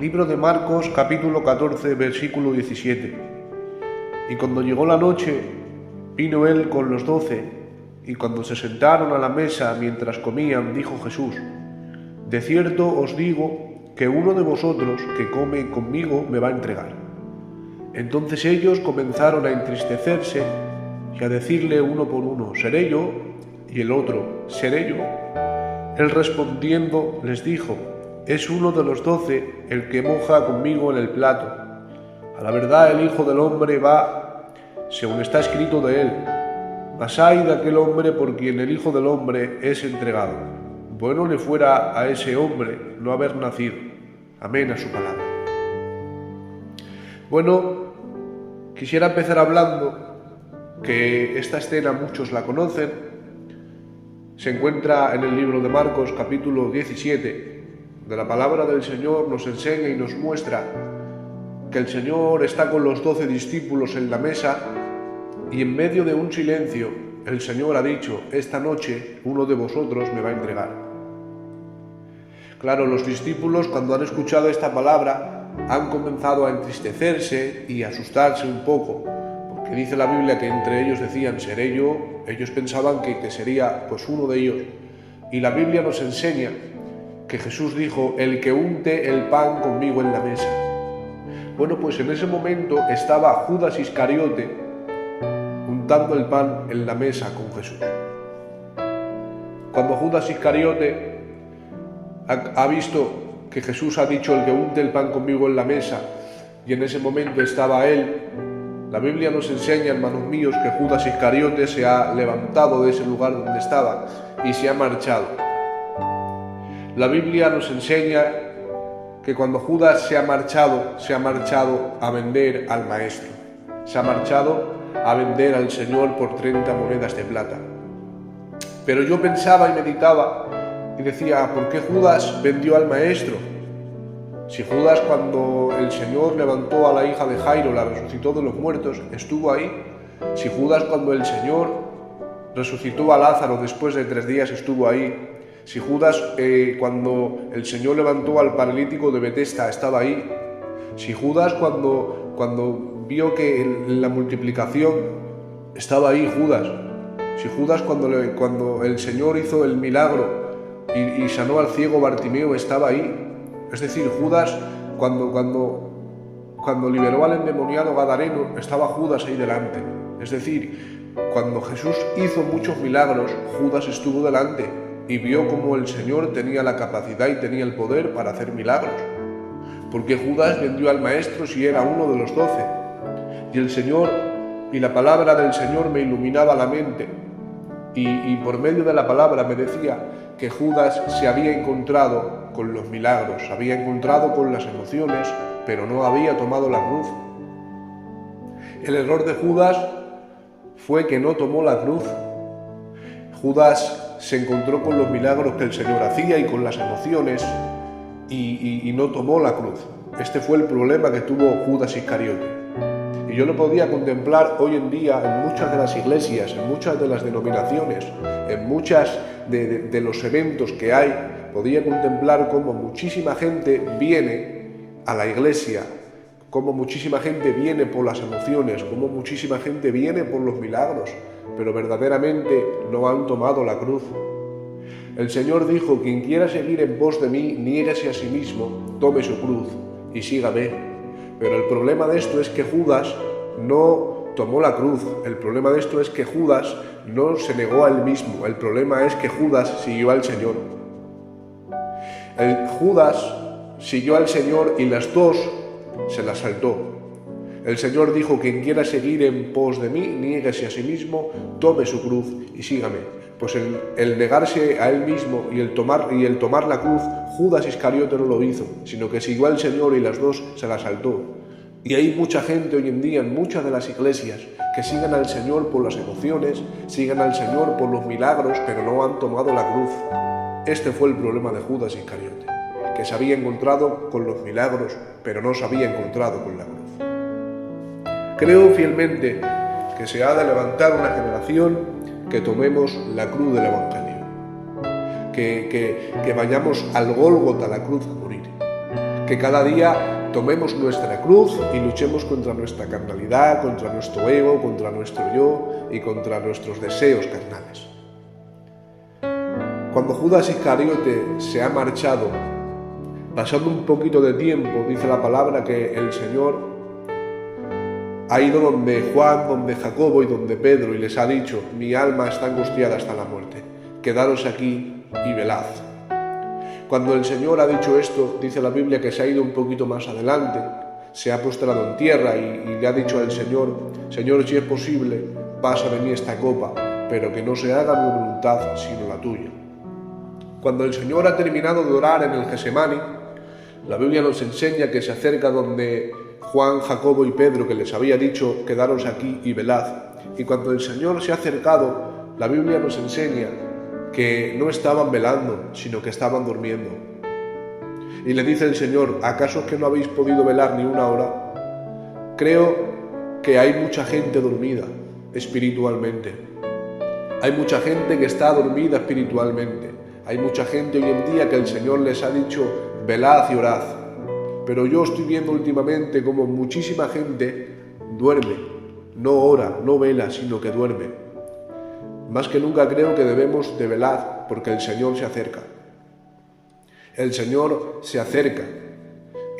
Libro de Marcos, capítulo 14, versículo 17. Y cuando llegó la noche, vino él con los 12, y cuando se sentaron a la mesa mientras comían, dijo Jesús: de cierto os digo que uno de vosotros que come conmigo me va a entregar. Entonces ellos comenzaron a entristecerse y a decirle uno por uno: ¿seré yo? Y el otro: ¿seré yo? Él respondiendo les dijo: es uno de los 12 el que moja conmigo en el plato. A la verdad el Hijo del Hombre va, según está escrito de él. Mas ay de aquel hombre por quien el Hijo del Hombre es entregado. Bueno le fuera a ese hombre no haber nacido. Amén a su palabra. Bueno, quisiera empezar hablando que esta escena muchos la conocen. Se encuentra en el libro de Marcos, capítulo 17. De la palabra del Señor nos enseña y nos muestra que el Señor está con los 12 discípulos en la mesa y en medio de un silencio el Señor ha dicho: esta noche uno de vosotros me va a entregar. Claro, los discípulos cuando han escuchado esta palabra han comenzado a entristecerse y a asustarse un poco, porque dice la Biblia que entre ellos decían: seré yo. Ellos pensaban que sería pues uno de ellos, y la Biblia nos enseña que Jesús dijo: el que unte el pan conmigo en la mesa. Bueno, pues en ese momento estaba Judas Iscariote untando el pan en la mesa con Jesús. Cuando Judas Iscariote ha visto que Jesús ha dicho: el que unte el pan conmigo en la mesa, y en ese momento estaba él, la Biblia nos enseña, hermanos míos, que Judas Iscariote se ha levantado de ese lugar donde estaba y se ha marchado. La Biblia nos enseña que cuando Judas se ha marchado a vender al Maestro. Se ha marchado a vender al Señor por 30 monedas de plata. Pero yo pensaba y meditaba y decía: ¿por qué Judas vendió al Maestro? Si Judas, cuando el Señor levantó a la hija de Jairo, la resucitó de los muertos, estuvo ahí. Si Judas, cuando el Señor resucitó a Lázaro después de 3 días, estuvo ahí. Si Judas, cuando el Señor levantó al paralítico de Betesda, estaba ahí. Si Judas, cuando vio que la multiplicación, estaba ahí Judas. Si Judas, cuando el Señor hizo el milagro y sanó al ciego Bartimeo, estaba ahí. Es decir, Judas, cuando liberó al endemoniado gadareno, estaba Judas ahí delante. Es decir, cuando Jesús hizo muchos milagros, Judas estuvo delante y vio cómo el Señor tenía la capacidad y tenía el poder para hacer milagros. Porque Judas vendió al Maestro si era uno de los 12. Y el Señor y la palabra del Señor me iluminaba la mente. Y por medio de la palabra me decía que Judas se había encontrado con los milagros, se había encontrado con las emociones, pero no había tomado la cruz. El error de Judas fue que no tomó la cruz. Judas se encontró con los milagros que el Señor hacía y con las emociones y no tomó la cruz. Este fue el problema que tuvo Judas Iscariote. Y yo lo podía contemplar hoy en día en muchas de las iglesias, en muchas de las denominaciones, en muchas de los eventos que hay. Podía contemplar cómo muchísima gente viene a la iglesia, cómo muchísima gente viene por las emociones, cómo muchísima gente viene por los milagros, pero verdaderamente no han tomado la cruz. El Señor dijo: quien quiera seguir en pos de mí, niéguese a sí mismo, tome su cruz y sígame. Pero el problema de esto es que Judas no tomó la cruz. El problema de esto es que Judas no se negó a él mismo. El problema es que Judas siguió al Señor. Judas siguió al Señor y las dos se las saltó. El Señor dijo: quien quiera seguir en pos de mí, niéguese a sí mismo, tome su cruz y sígame. Pues el negarse a él mismo y el tomar la cruz, Judas Iscariote no lo hizo, sino que siguió al Señor y las dos se las saltó. Y hay mucha gente hoy en día en muchas de las iglesias que siguen al Señor por las emociones, siguen al Señor por los milagros, pero no han tomado la cruz. Este fue el problema de Judas Iscariote, que se había encontrado con los milagros, pero no se había encontrado con la cruz. Creo fielmente que se ha de levantar una generación que tomemos la cruz del Evangelio, que vayamos al Gólgota, la cruz, a morir, que cada día tomemos nuestra cruz y luchemos contra nuestra carnalidad, contra nuestro ego, contra nuestro yo y contra nuestros deseos carnales. Cuando Judas Iscariote se ha marchado, pasando un poquito de tiempo, dice la palabra que el Señor ha ido donde Juan, donde Jacobo y donde Pedro y les ha dicho: mi alma está angustiada hasta la muerte, quedaros aquí y velad. Cuando el Señor ha dicho esto, dice la Biblia que se ha ido un poquito más adelante, se ha postrado en tierra y le ha dicho al Señor: Señor, si es posible, pasa de mí esta copa, pero que no se haga mi voluntad sino la tuya. Cuando el Señor ha terminado de orar en el Getsemaní, la Biblia nos enseña que se acerca donde Juan, Jacobo y Pedro, que les había dicho: quedaros aquí y velad. Y cuando el Señor se ha acercado, la Biblia nos enseña que no estaban velando, sino que estaban durmiendo. Y le dice el Señor: ¿acaso es que no habéis podido velar ni una hora? Creo que hay mucha gente dormida espiritualmente. Hay mucha gente que está dormida espiritualmente. Hay mucha gente hoy en día que el Señor les ha dicho: velad y orad. Pero yo estoy viendo últimamente como muchísima gente duerme, no ora, no vela, sino que duerme. Más que nunca creo que debemos de velar porque el Señor se acerca. El Señor se acerca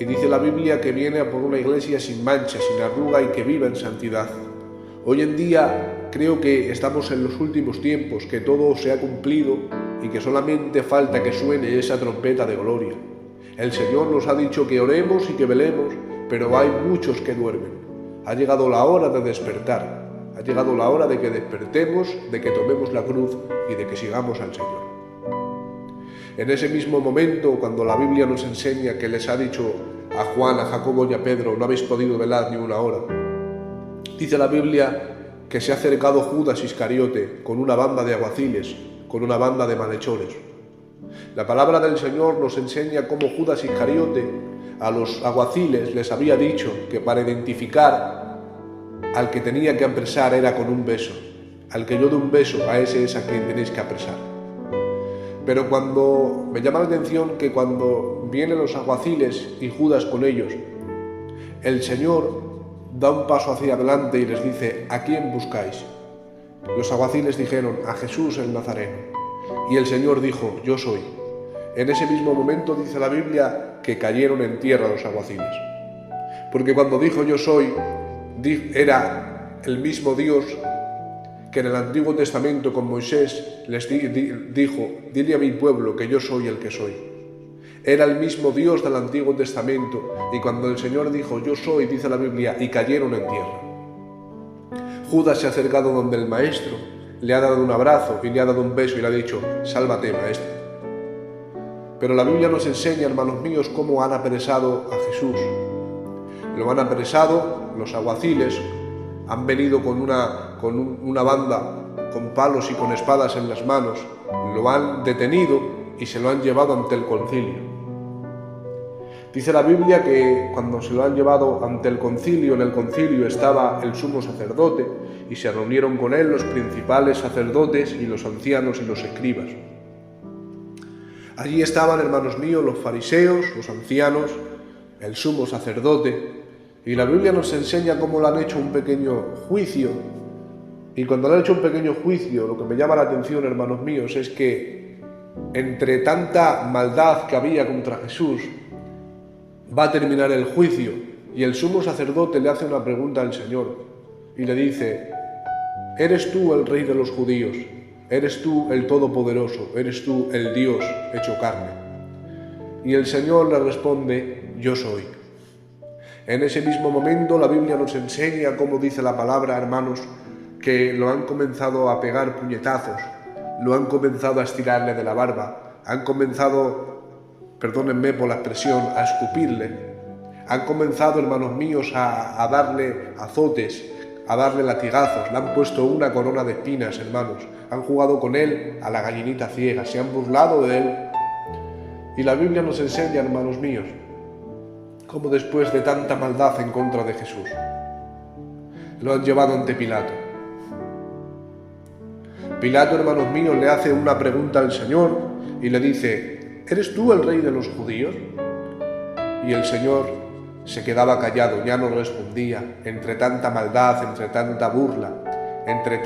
y dice la Biblia que viene a por una iglesia sin mancha, sin arruga y que viva en santidad. Hoy en día creo que estamos en los últimos tiempos, que todo se ha cumplido y que solamente falta que suene esa trompeta de gloria. El Señor nos ha dicho que oremos y que velemos, pero hay muchos que duermen. Ha llegado la hora de despertar. Ha llegado la hora de que despertemos, de que tomemos la cruz y de que sigamos al Señor. En ese mismo momento, cuando la Biblia nos enseña que les ha dicho a Juan, a Jacobo y a Pedro: no habéis podido velar ni una hora, dice la Biblia que se ha acercado Judas Iscariote con una banda de alguaciles, con una banda de malhechores. La palabra del Señor nos enseña cómo Judas Iscariote a los alguaciles les había dicho que para identificar al que tenía que apresar era con un beso. Al que yo dé un beso, a ese es a quien tenéis que apresar. Pero cuando me llama la atención que cuando vienen los alguaciles y Judas con ellos, el Señor da un paso hacia adelante y les dice: ¿a quién buscáis? Los alguaciles dijeron: a Jesús el Nazareno. Y el Señor dijo: yo soy. En ese mismo momento dice la Biblia que cayeron en tierra los alguaciles. Porque cuando dijo yo soy, era el mismo Dios que en el Antiguo Testamento con Moisés les dijo: dile a mi pueblo que yo soy el que soy. Era el mismo Dios del Antiguo Testamento, y cuando el Señor dijo yo soy, dice la Biblia, y cayeron en tierra. Judas se ha acercado donde el Maestro, le ha dado un abrazo y le ha dado un beso y le ha dicho: sálvate, Maestro. Pero la Biblia nos enseña, hermanos míos, cómo han apresado a Jesús. Lo han apresado los alguaciles, han venido con una banda, con palos y con espadas en las manos, lo han detenido y se lo han llevado ante el concilio. Dice la Biblia que cuando se lo han llevado ante el concilio, en el concilio estaba el sumo sacerdote y se reunieron con él los principales sacerdotes y los ancianos y los escribas. Allí estaban, hermanos míos, los fariseos, los ancianos, el sumo sacerdote, y la Biblia nos enseña cómo le han hecho un pequeño juicio. Y cuando le han hecho un pequeño juicio, lo que me llama la atención, hermanos míos, es que entre tanta maldad que había contra Jesús, va a terminar el juicio y el sumo sacerdote le hace una pregunta al Señor y le dice: ¿eres tú el Rey de los judíos? ¿Eres tú el Todopoderoso? ¿Eres tú el Dios hecho carne? Y el Señor le responde: yo soy. En ese mismo momento la Biblia nos enseña cómo dice la palabra, hermanos, que lo han comenzado a pegar puñetazos, lo han comenzado a estirarle de la barba, han comenzado, perdónenme por la expresión, a escupirle, han comenzado, hermanos míos, a darle azotes, a darle latigazos, le han puesto una corona de espinas, hermanos, han jugado con él a la gallinita ciega, se han burlado de él. Y la Biblia nos enseña, hermanos míos, cómo después de tanta maldad en contra de Jesús, lo han llevado ante Pilato. Pilato, hermanos míos, le hace una pregunta al Señor y le dice: ¿eres tú el Rey de los judíos? Y el Señor se quedaba callado, ya no respondía, entre tanta maldad, entre tanta burla, entre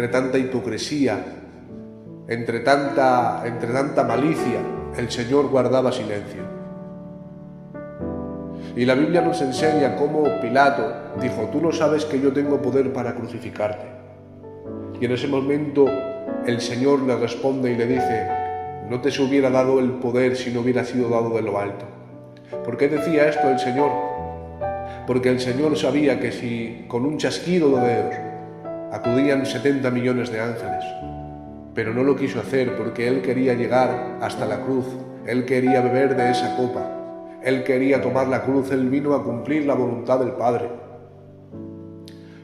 tanta hipocresía, entre tanta malicia, el Señor guardaba silencio. Y la Biblia nos enseña cómo Pilato dijo: tú no sabes que yo tengo poder para crucificarte. Y en ese momento el Señor le responde y le dice: no te se hubiera dado el poder si no hubiera sido dado de lo alto. ¿Por qué decía esto el Señor? Porque el Señor sabía que si con un chasquido de dedos acudían 70 millones de ángeles, pero no lo quiso hacer porque Él quería llegar hasta la cruz, Él quería beber de esa copa, Él quería tomar la cruz, Él vino a cumplir la voluntad del Padre.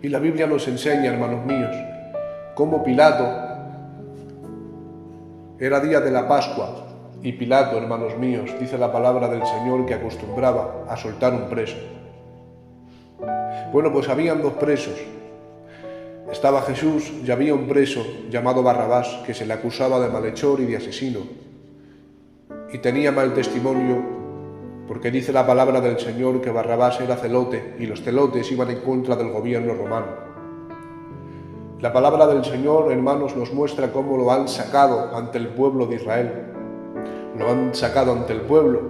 Y la Biblia nos enseña, hermanos míos, cómo Pilato, era día de la Pascua, y Pilato, hermanos míos, dice la palabra del Señor que acostumbraba a soltar un preso. Bueno, pues habían dos presos. Estaba Jesús y había un preso llamado Barrabás que se le acusaba de malhechor y de asesino. Y tenía mal testimonio porque dice la palabra del Señor que Barrabás era celote y los celotes iban en contra del gobierno romano. La palabra del Señor, hermanos, nos muestra cómo lo han sacado ante el pueblo de Israel. Lo han sacado ante el pueblo,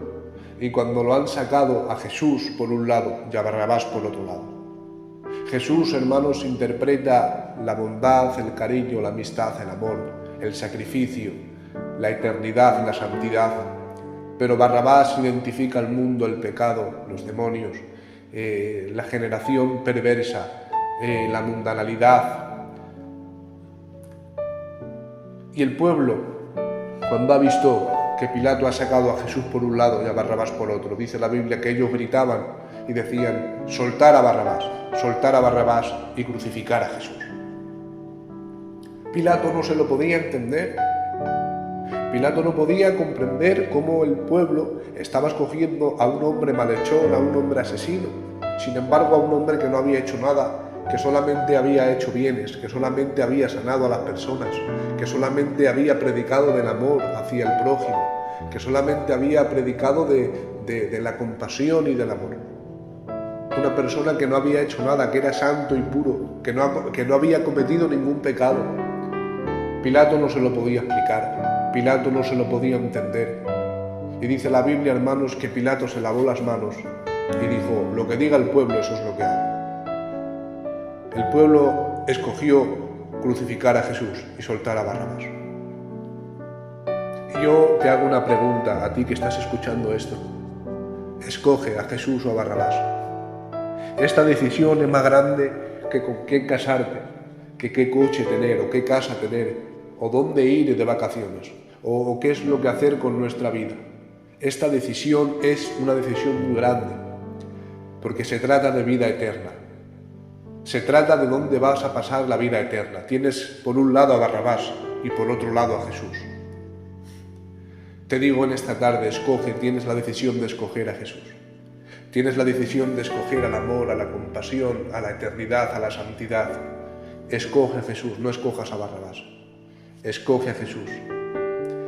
y cuando lo han sacado a Jesús por un lado y a Barrabás por otro lado. Jesús, hermanos, interpreta la bondad, el cariño, la amistad, el amor, el sacrificio, la eternidad, la santidad. Pero Barrabás identifica el mundo, el pecado, los demonios, la generación perversa, la mundanalidad. Y el pueblo, cuando ha visto que Pilato ha sacado a Jesús por un lado y a Barrabás por otro, dice la Biblia que ellos gritaban y decían: soltar a Barrabás y crucificar a Jesús. Pilato no se lo podía entender. Pilato no podía comprender cómo el pueblo estaba escogiendo a un hombre malhechor, a un hombre asesino, sin embargo a un hombre que no había hecho nada, que solamente había hecho bienes, que solamente había sanado a las personas, que solamente había predicado del amor hacia el prójimo, que solamente había predicado de la compasión y del amor. Una persona que no había hecho nada, que era santo y puro, que no había cometido ningún pecado. Pilato no se lo podía explicar, Pilato no se lo podía entender. Y dice la Biblia, hermanos, que Pilato se lavó las manos y dijo: lo que diga el pueblo, eso es lo que hago. El pueblo escogió crucificar a Jesús y soltar a Barrabás. Y yo te hago una pregunta a ti que estás escuchando esto. Escoge a Jesús o a Barrabás. Esta decisión es más grande que con quién casarte, que qué coche tener o qué casa tener, o dónde ir de vacaciones, o qué es lo que hacer con nuestra vida. Esta decisión es una decisión muy grande, porque se trata de vida eterna. Se trata de dónde vas a pasar la vida eterna. Tienes por un lado a Barrabás y por otro lado a Jesús. Te digo en esta tarde, escoge, tienes la decisión de escoger a Jesús. Tienes la decisión de escoger al amor, a la compasión, a la eternidad, a la santidad. Escoge a Jesús, no escojas a Barrabás. Escoge a Jesús.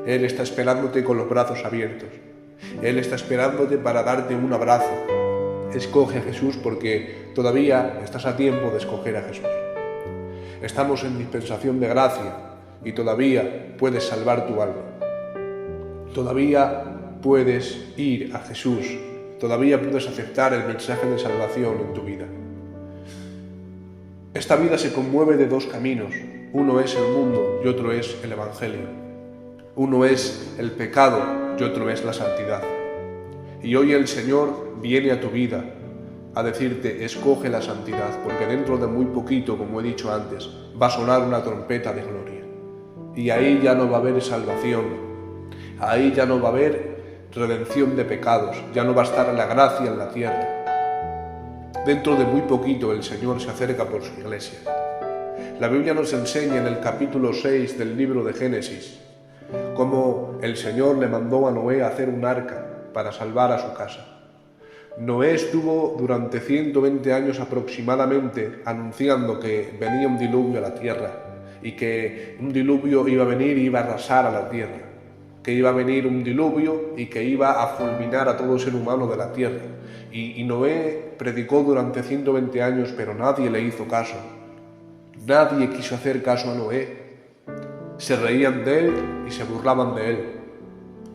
Él está esperándote con los brazos abiertos. Él está esperándote para darte un abrazo. Escoge a Jesús porque todavía estás a tiempo de escoger a Jesús. Estamos en dispensación de gracia y todavía puedes salvar tu alma. Todavía puedes ir a Jesús. Todavía puedes aceptar el mensaje de salvación en tu vida. Esta vida se conmueve de dos caminos. Uno es el mundo y otro es el Evangelio. Uno es el pecado y otro es la santidad. Y hoy el Señor viene a tu vida a decirte: escoge la santidad, porque dentro de muy poquito, como he dicho antes, va a sonar una trompeta de gloria. Y ahí ya no va a haber salvación, ahí ya no va a haber redención de pecados, ya no va a estar la gracia en la tierra. Dentro de muy poquito el Señor se acerca por su iglesia. La Biblia nos enseña en el capítulo 6 del libro de Génesis cómo el Señor le mandó a Noé a hacer un arca para salvar a su casa. Noé estuvo durante 120 años aproximadamente anunciando que venía un diluvio a la tierra y que un diluvio iba a venir y iba a arrasar a la tierra, que iba a venir un diluvio y que iba a fulminar a todo ser humano de la tierra. Y Noé predicó durante 120 años, pero nadie le hizo caso. Nadie quiso hacer caso a Noé. Se reían de él y se burlaban de él.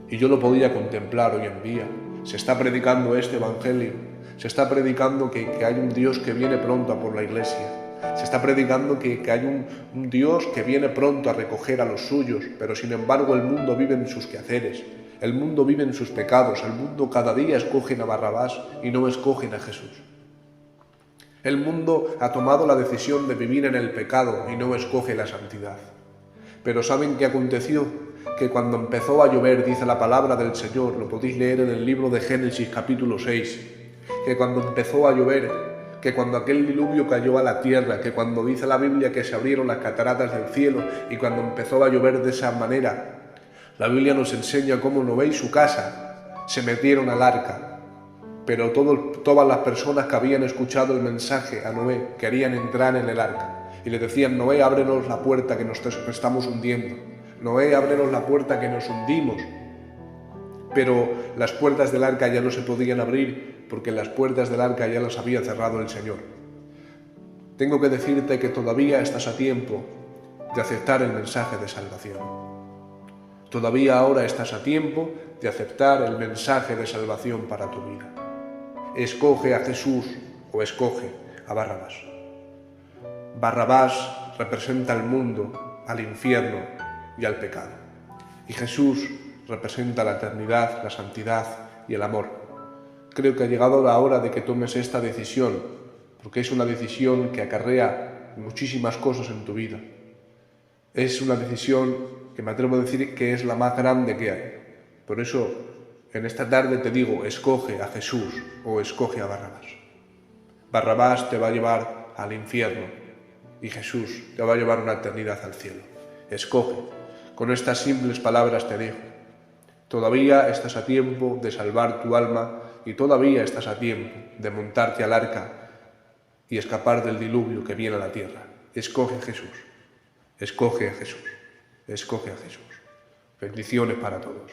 Y yo lo podía contemplar hoy en día. Se está predicando este evangelio. Se está predicando que hay un Dios que viene pronto a por la iglesia. Se está predicando que hay un Dios que viene pronto a recoger a los suyos, pero sin embargo el mundo vive en sus quehaceres, el mundo vive en sus pecados, el mundo cada día escogen a Barrabás y no escogen a Jesús. El mundo ha tomado la decisión de vivir en el pecado y no escoge la santidad. Pero ¿saben qué aconteció? Que cuando empezó a llover, dice la palabra del Señor, lo podéis leer en el libro de Génesis capítulo 6, que cuando empezó a llover, que cuando aquel diluvio cayó a la tierra, que cuando dice la Biblia que se abrieron las cataratas del cielo y cuando empezó a llover de esa manera, la Biblia nos enseña cómo Noé y su casa se metieron al arca, pero todas las personas que habían escuchado el mensaje a Noé querían entrar en el arca y le decían: Noé, ábrenos la puerta que nos estamos hundiendo, Noé, ábrenos la puerta que nos hundimos. Pero las puertas del arca ya no se podían abrir porque las puertas del arca ya las había cerrado el Señor. Tengo que decirte que todavía estás a tiempo de aceptar el mensaje de salvación. Todavía ahora estás a tiempo de aceptar el mensaje de salvación para tu vida. Escoge a Jesús o escoge a Barrabás. Barrabás representa al mundo, al infierno y al pecado. Y Jesús representa la eternidad, la santidad y el amor. Creo que ha llegado la hora de que tomes esta decisión, porque es una decisión que acarrea muchísimas cosas en tu vida. Es una decisión que me atrevo a decir que es la más grande que hay. Por eso, en esta tarde te digo, escoge a Jesús o escoge a Barrabás. Barrabás te va a llevar al infierno y Jesús te va a llevar una eternidad al cielo. Escoge. Con estas simples palabras te dejo. Todavía estás a tiempo de salvar tu alma y todavía estás a tiempo de montarte al arca y escapar del diluvio que viene a la tierra. Escoge a Jesús. Escoge a Jesús. Escoge a Jesús. Bendiciones para todos.